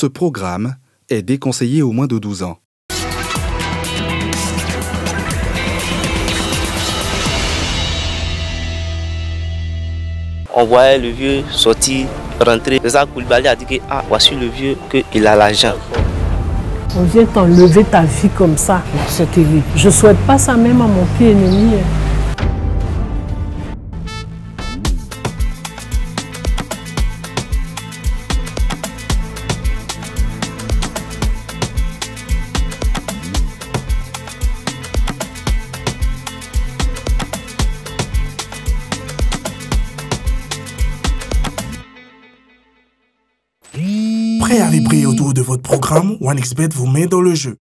Ce programme est déconseillé aux moins de 12 ans. On voyait le vieux sortir, rentrer. César Koulibaly a dit que voici le vieux, qu'il a l'argent. On vient t'enlever ta vie comme ça, c'est terrible. Je ne souhaite pas ça même à mon pire ennemi. Prêt à vibrer autour de votre programme, OneXBet vous met dans le jeu.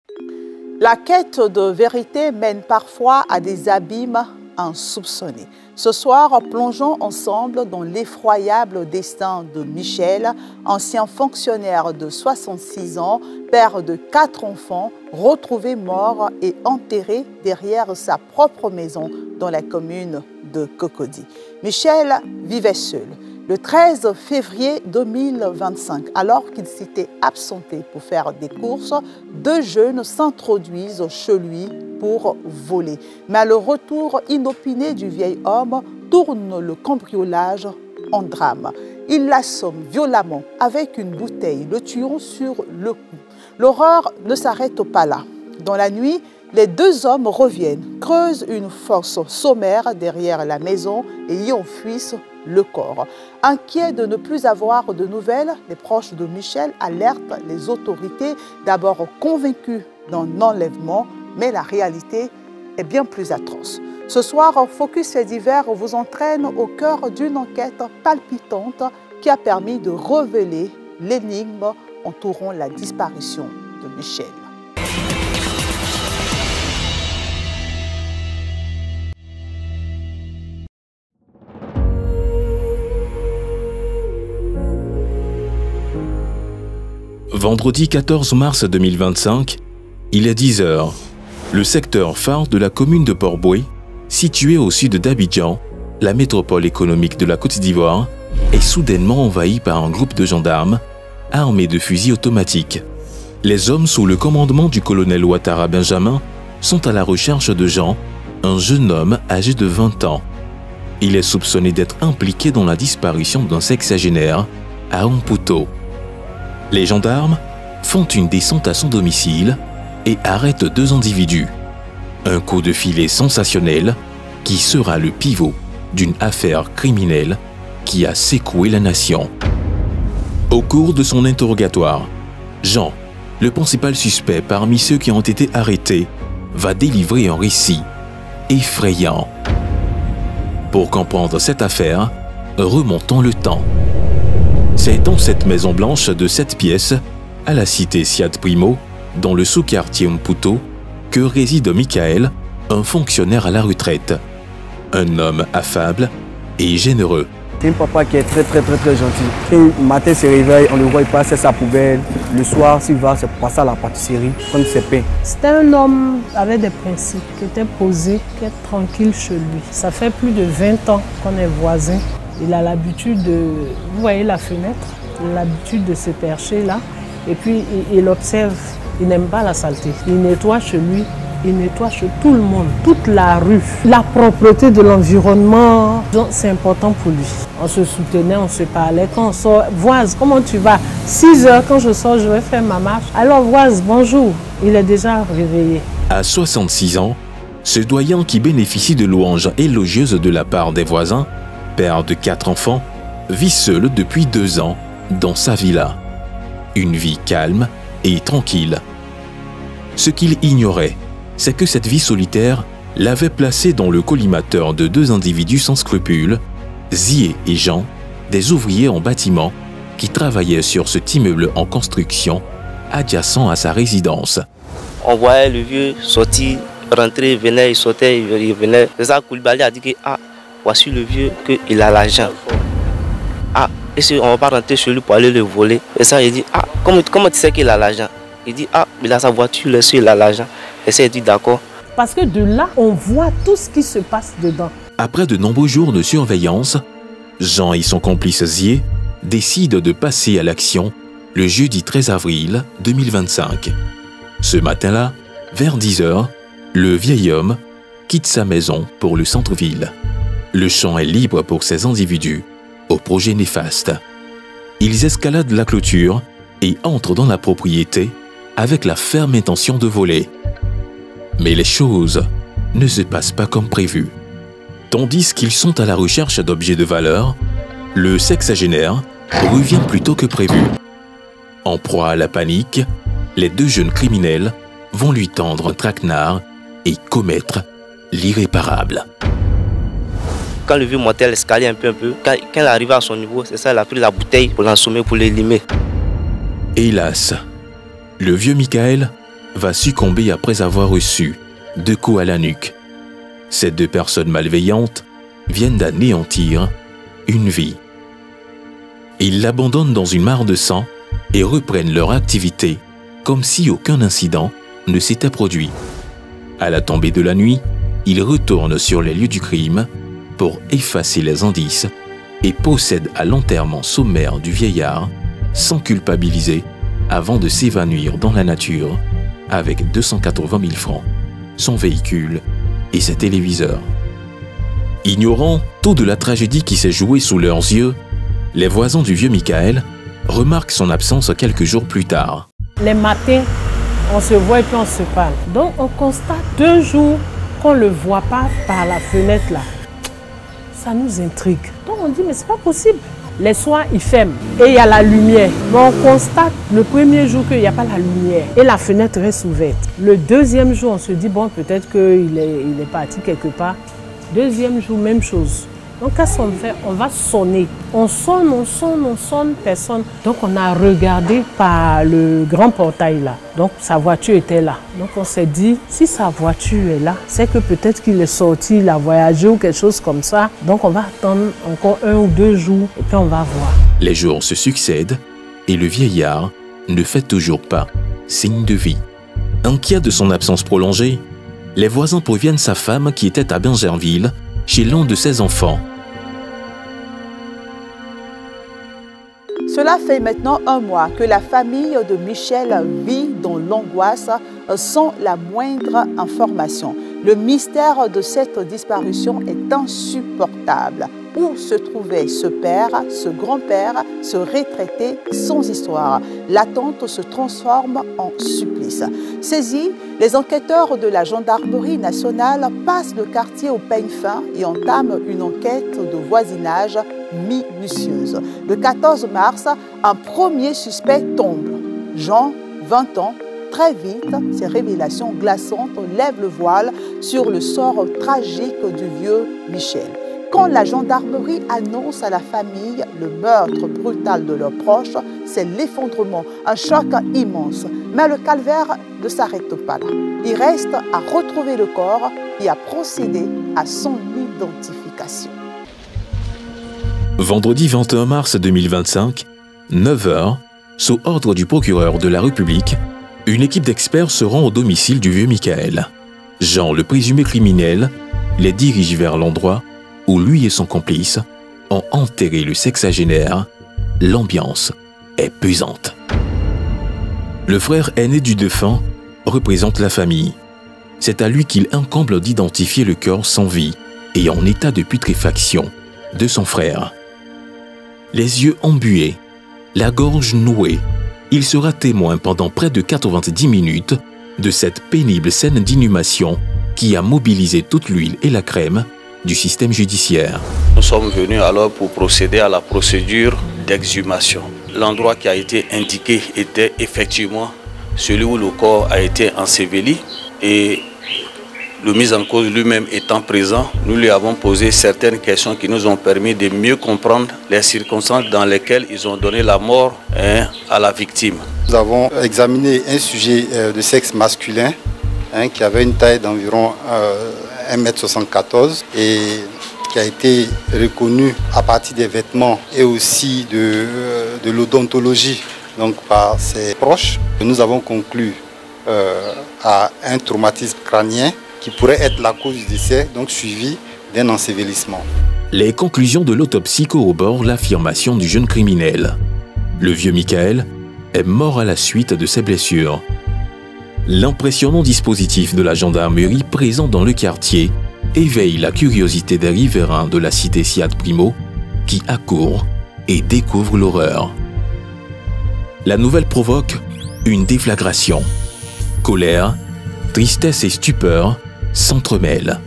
La quête de vérité mène parfois à des abîmes insoupçonnés. Ce soir, plongeons ensemble dans l'effroyable destin de Michel, ancien fonctionnaire de 66 ans, père de 4 enfants, retrouvé mort et enterré derrière sa propre maison dans la commune de Cocody. Michel vivait seul. Le 13 février 2025, alors qu'il s'était absenté pour faire des courses, 2 jeunes s'introduisent chez lui pour voler. Mais à le retour inopiné du vieil homme, tourne le cambriolage en drame. Ils l'assomment violemment avec une bouteille, le tuant sur le coup. L'horreur ne s'arrête pas là. Dans la nuit, les 2 hommes reviennent, creusent une fosse sommaire derrière la maison et y enfuient le corps. Inquiets de ne plus avoir de nouvelles, les proches de Michel alertent les autorités, d'abord convaincus d'un enlèvement, mais la réalité est bien plus atroce. Ce soir, Focus Faits divers vous entraîne au cœur d'une enquête palpitante qui a permis de révéler l'énigme entourant la disparition de Michel. Vendredi 14 mars 2025, il est 10 h. Le secteur phare de la commune de Port-Boué, situé au sud d'Abidjan, la métropole économique de la Côte d'Ivoire, est soudainement envahi par un groupe de gendarmes armés de fusils automatiques. Les hommes sous le commandement du colonel Ouattara Benjamin sont à la recherche de Jean, un jeune homme âgé de 20 ans. Il est soupçonné d'être impliqué dans la disparition d'un sexagénaire à Omputo. Les gendarmes font une descente à son domicile et arrêtent 2 individus. Un coup de filet sensationnel qui sera le pivot d'une affaire criminelle qui a secoué la nation. Au cours de son interrogatoire, Jean, le principal suspect parmi ceux qui ont été arrêtés, va délivrer un récit effrayant. Pour comprendre cette affaire, remontons le temps. C'est dans cette maison blanche de 7 pièces, à la cité Siad Primo, dans le sous-quartier Omputo, que réside Michael, un fonctionnaire à la retraite. Un homme affable et généreux. C'est un papa qui est très gentil. Le matin, il se réveille, on le voit, il passe sa poubelle. Le soir, s'il va, c'est pour passer à la pâtisserie, prendre ses pains. C'était un homme avec des principes, qui était posé, qui est tranquille chez lui. Ça fait plus de 20 ans qu'on est voisins. Il a l'habitude de, vous voyez la fenêtre, il a l'habitude de se percher là. Et puis il observe, il n'aime pas la saleté. Il nettoie chez lui, il nettoie chez tout le monde, toute la rue. La propreté de l'environnement, c'est important pour lui. On se soutenait, on se parlait. Quand on sort, Voise, comment tu vas? 6 h, quand je sors, je vais faire ma marche. Alors Voise, bonjour. Il est déjà réveillé. À 66 ans, ce doyen qui bénéficie de louanges élogieuses de la part des voisins, père de 4 enfants, vit seul depuis 2 ans dans sa villa. Une vie calme et tranquille. Ce qu'il ignorait, c'est que cette vie solitaire l'avait placé dans le collimateur de 2 individus sans scrupules, Zié et Jean, des ouvriers en bâtiment qui travaillaient sur cet immeuble en construction adjacent à sa résidence. On voyait le vieux sortir, rentrer, venait, il sortait, il venait. César Koulibaly a dit que voici le vieux, qu'il a l'argent. Et si on ne va pas rentrer chez lui pour aller le voler. Et ça, il dit, comment tu sais qu'il a l'argent? Il dit, il a sa voiture, là, il a l'argent. Et ça, il dit, d'accord. Parce que de là, on voit tout ce qui se passe dedans. Après de nombreux jours de surveillance, Jean et son complice Zié décident de passer à l'action le jeudi 13 avril 2025. Ce matin-là, vers 10 h, le vieil homme quitte sa maison pour le centre-ville. Le champ est libre pour ces individus, au projet néfaste. Ils escaladent la clôture et entrent dans la propriété avec la ferme intention de voler. Mais les choses ne se passent pas comme prévu. Tandis qu'ils sont à la recherche d'objets de valeur, le sexagénaire revient plus tôt que prévu. En proie à la panique, les deux jeunes criminels vont lui tendre un traquenard et commettre l'irréparable. Quand le vieux montait l'escalier un peu, quand il arrivait à son niveau, c'est ça, il a pris la bouteille pour l'assommer, pour l'élimer. Hélas, le vieux Michael va succomber après avoir reçu 2 coups à la nuque. Ces 2 personnes malveillantes viennent d'anéantir une vie. Ils l'abandonnent dans une mare de sang et reprennent leur activité comme si aucun incident ne s'était produit. À la tombée de la nuit, ils retournent sur les lieux du crime pour effacer les indices et procèdent à l'enterrement sommaire du vieillard sans culpabiliser avant de s'évanouir dans la nature avec 280 000 francs, son véhicule et ses téléviseurs. Ignorant tout de la tragédie qui s'est jouée sous leurs yeux, les voisins du vieux Michael remarquent son absence quelques jours plus tard. Les matins, on se voit et puis on se parle. Donc on constate 2 jours qu'on ne le voit pas par la fenêtre là. Ça nous intrigue. Donc on dit mais c'est pas possible. Les soirs, il ferme et il y a la lumière. Mais on constate le premier jour qu'il n'y a pas la lumière et la fenêtre reste ouverte. Le deuxième jour, on se dit, bon, peut-être qu'il est parti quelque part. Deuxième jour, même chose. Donc, qu'est-ce qu'on fait? On va sonner. On sonne, personne. Donc, on a regardé par le grand portail là. Donc, sa voiture était là. Donc, on s'est dit, si sa voiture est là, c'est que peut-être qu'il est sorti, il a voyagé ou quelque chose comme ça. Donc, on va attendre encore 1 ou 2 jours et puis on va voir. Les jours se succèdent et le vieillard ne fait toujours pas signe de vie. Inquiet de son absence prolongée, les voisins préviennent sa femme qui était à Bingerville chez l'un de ses enfants. Cela fait maintenant 1 mois que la famille de Michel vit dans l'angoisse sans la moindre information. Le mystère de cette disparition est insupportable. Où se trouvait ce père, ce grand-père, ce retraité sans histoire? L'attente se transforme en supplice. Saisis, les enquêteurs de la gendarmerie nationale passent le quartier au peigne fin et entament une enquête de voisinage minutieuse. Le 14 mars, un premier suspect tombe. Jean, 20 ans, très vite, ces révélations glaçantes lèvent le voile sur le sort tragique du vieux Michel. Quand la gendarmerie annonce à la famille le meurtre brutal de leurs proches, c'est l'effondrement, un choc immense. Mais le calvaire ne s'arrête pas là. Il reste à retrouver le corps et à procéder à son identification. Vendredi 21 mars 2025, 9 h, sous ordre du procureur de la République, une équipe d'experts se rend au domicile du vieux Michael. Jean, le présumé criminel, les dirige vers l'endroit où lui et son complice ont enterré le sexagénaire. L'ambiance est pesante. Le frère aîné du défunt représente la famille. C'est à lui qu'il incombe d'identifier le corps sans vie et en état de putréfaction de son frère. Les yeux embués, la gorge nouée, il sera témoin pendant près de 90 minutes de cette pénible scène d'inhumation qui a mobilisé toute l'huile et la crème du système judiciaire. Nous sommes venus alors pour procéder à la procédure d'exhumation. L'endroit qui a été indiqué était effectivement celui où le corps a été enseveli et le mis en cause lui-même étant présent, nous lui avons posé certaines questions qui nous ont permis de mieux comprendre les circonstances dans lesquelles ils ont donné la mort à la victime. Nous avons examiné un sujet de sexe masculin qui avait une taille d'environ 1,74 m et qui a été reconnu à partir des vêtements et aussi de l'odontologie donc par ses proches. Nous avons conclu à un traumatisme crânien qui pourrait être la cause du décès, donc suivi d'un ensevelissement. Les conclusions de l'autopsie corroborent l'affirmation du jeune criminel. Le vieux Michael est mort à la suite de ses blessures. L'impressionnant dispositif de la gendarmerie présent dans le quartier éveille la curiosité des riverains de la cité Siad Primo qui accourent et découvrent l'horreur. La nouvelle provoque une déflagration. Colère, tristesse et stupeur s'entremêlent.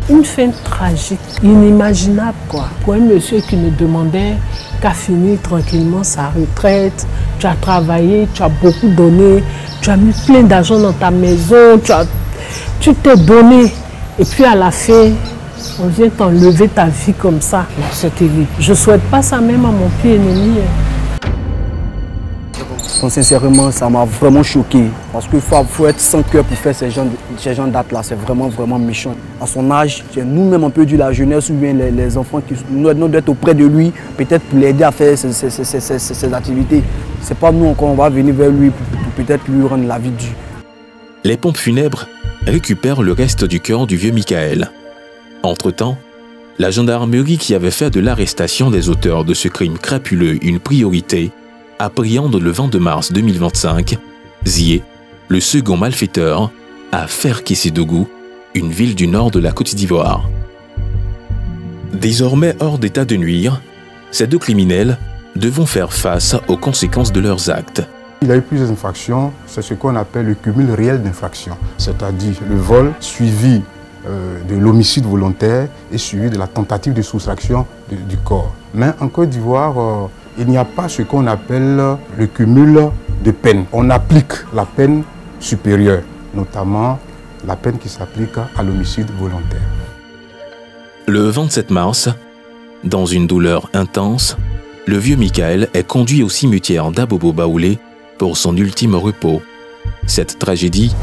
Une fin tragique, inimaginable quoi. Pour un monsieur qui ne demandait qu'à finir tranquillement sa retraite, tu as travaillé, tu as beaucoup donné, tu as mis plein d'argent dans ta maison, tu t'es donné. Et puis à la fin, on vient t'enlever ta vie comme ça. C'est terrible. Je ne souhaite pas ça même à mon pire ennemi. Sincèrement, ça m'a vraiment choqué. Parce qu'il faut être sans cœur pour faire ces gens d'actes-là. C'est vraiment, vraiment méchant. À son âge, nous-mêmes, on peut dire la jeunesse ou bien les enfants qui nous doivent être auprès de lui, peut-être pour l'aider à faire ces activités. Ce n'est pas nous encore, on va venir vers lui pour peut-être lui rendre la vie dure. Les pompes funèbres récupèrent le reste du corps du vieux Michael. Entre-temps, la gendarmerie qui avait fait de l'arrestation des auteurs de ce crime crapuleux une priorité appréhende le 22 mars 2025 Zié, le second malfaiteur, à Fer-Kessédougou, une ville du nord de la Côte d'Ivoire. Désormais hors d'état de nuire, ces deux criminels devront faire face aux conséquences de leurs actes. Il y a eu plusieurs infractions, c'est ce qu'on appelle le cumul réel d'infractions, c'est-à-dire le vol suivi de l'homicide volontaire et suivi de la tentative de soustraction du corps. Mais en Côte d'Ivoire, il n'y a pas ce qu'on appelle le cumul de peines. On applique la peine supérieure, notamment la peine qui s'applique à l'homicide volontaire. Le 27 mars, dans une douleur intense, le vieux Michael est conduit au cimetière d'Abobo-Baoulé pour son ultime repos. Cette tragédie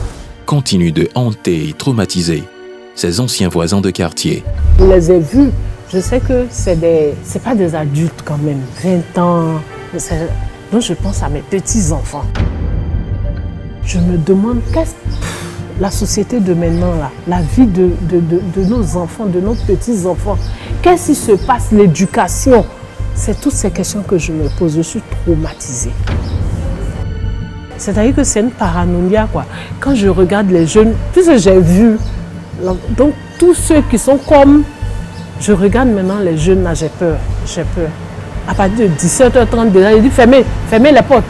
continue de hanter et traumatiser ses anciens voisins de quartier. Je les ai vus. Je sais que c'est pas des adultes quand même, 20 ans. Donc je pense à mes petits-enfants. Je me demande qu'est-ce la société de maintenant, là, la vie de nos enfants, de nos petits-enfants, qu'est-ce qui se passe, l'éducation? C'est toutes ces questions que je me pose. Je suis traumatisée. C'est-à-dire que c'est une paranoïa, quoi. Quand je regarde les jeunes, tout ce que j'ai vu, donc tous ceux qui sont comme... Je regarde maintenant les jeunes, là, j'ai peur. J'ai peur. À partir de 17h30, déjà, il dit fermez les portes.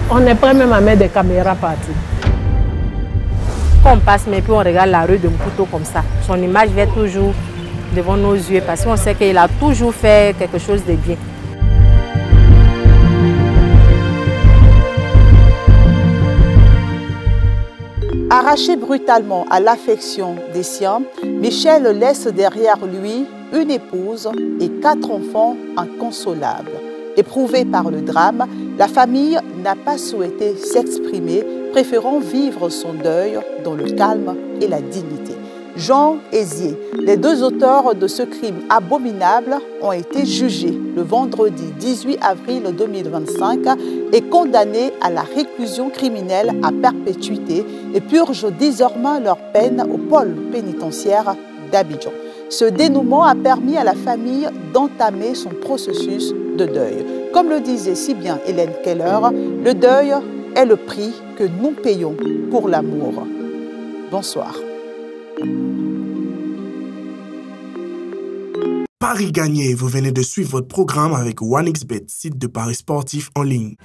On est prêt même à mettre des caméras partout. Quand on passe, mais puis on regarde la rue de Mputo comme ça, son image va toujours devant nos yeux parce qu'on sait qu'il a toujours fait quelque chose de bien. Arraché brutalement à l'affection des siens, Michel laisse derrière lui une épouse et 4 enfants inconsolables. Éprouvée par le drame, la famille n'a pas souhaité s'exprimer, préférant vivre son deuil dans le calme et la dignité. Jean et Zié, les 2 auteurs de ce crime abominable, ont été jugés le vendredi 18 avril 2025 et condamnés à la réclusion criminelle à perpétuité et purgent désormais leur peine au pôle pénitentiaire d'Abidjan. Ce dénouement a permis à la famille d'entamer son processus de deuil. Comme le disait si bien Hélène Keller, le deuil est le prix que nous payons pour l'amour. Bonsoir. Paris gagné, vous venez de suivre votre programme avec OneXBet, site de paris sportifs en ligne.